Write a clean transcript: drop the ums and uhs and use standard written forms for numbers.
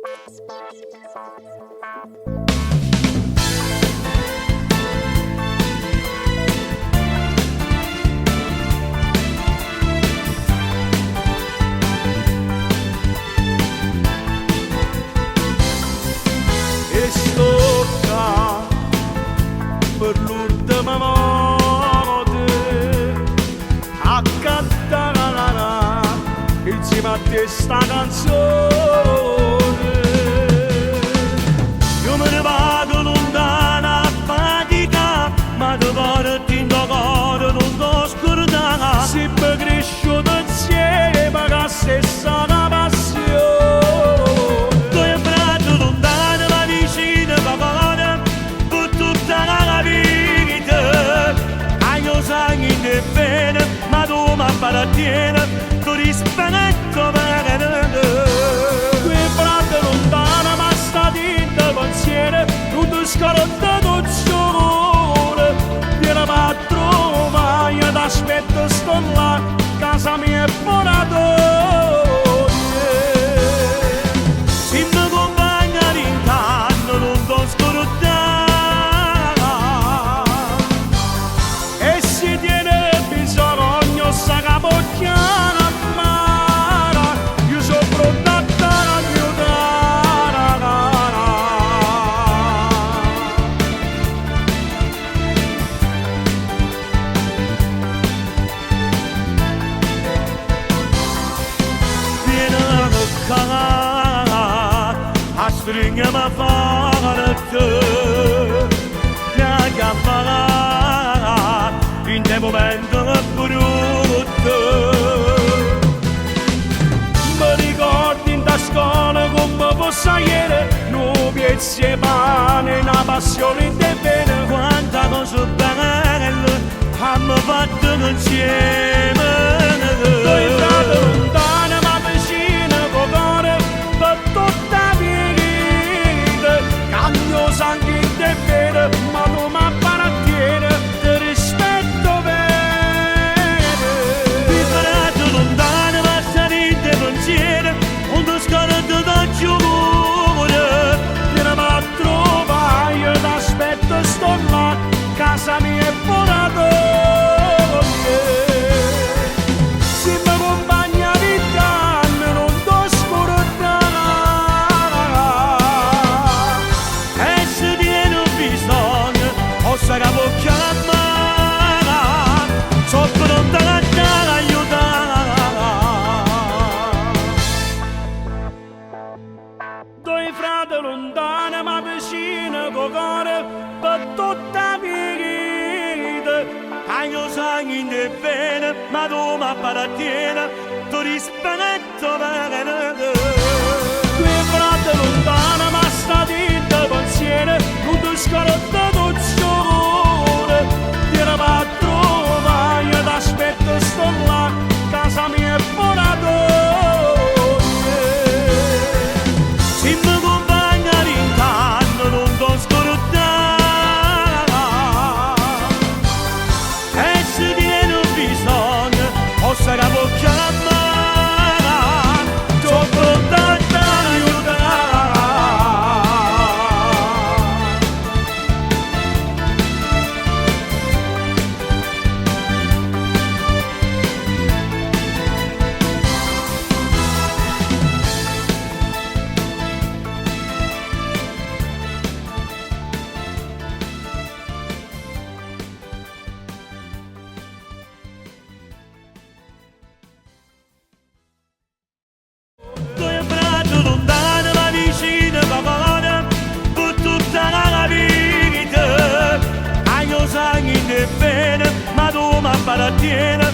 E stocca per l'ultima volta a cantare insieme a te sta canzone. Io me ne vado lontana a fatica, ma ti porto in tuo cuore non ti scordare. Si mi cresciuto insieme con la stessa passione. Due braccia lontane ma vicine papà, per tutta la vita. Io sangue in bene, ma tu mi appartieni, tu rispetto per te. Due braccia lontane ma stati in pensiero, non ti scordato il sole. Vieni a trovare, io ti aspetto, sto là, casa mia è moratoria. Se mi compagna d'intanto non ti scordare, e se tiene bisogno sa capocchiare a mare, io sono pronta a a stringermi forte, la chiamare in dei momenti brutti. Mi ricordi in da scuola come fosse ieri, noi insieme, una passione in te bene. Quanta cosa bella abbiamo fatto insieme. Due frati lontani ma vicini con cuore per tutta la vita. Cambio sangue in te bene, ma non mi appartiene, ti rispetto bene. Due frati lontani ma stati in te pensiero, non ti scordo da giure. Vieni a trovare, io ti aspetto, sto là, casa mia è moratoria. Se mi compagna di danno non ti scordare, e se tieni bisogno posso capocchiare, sono pronta a dare aiutare. Due frati lontani ma vicini con cuore per tutta la vita. Io sangue in te bene, ma tu mi appartieni, tu rispetto per te. Due frati lontani ma stati in pensiero, non ti scordato il sole. Vieni a trovare, io ti aspetto, sto là, casa mia è moratoria. Se mi compagna d'intanto non ti scordare, e se tieni bisogno posso capocchiare, sono pronta a aiutare. Due braccia lontane ma vicine papà, per tutta la vita. Io sangue in te bene, ma tu mi appartieni,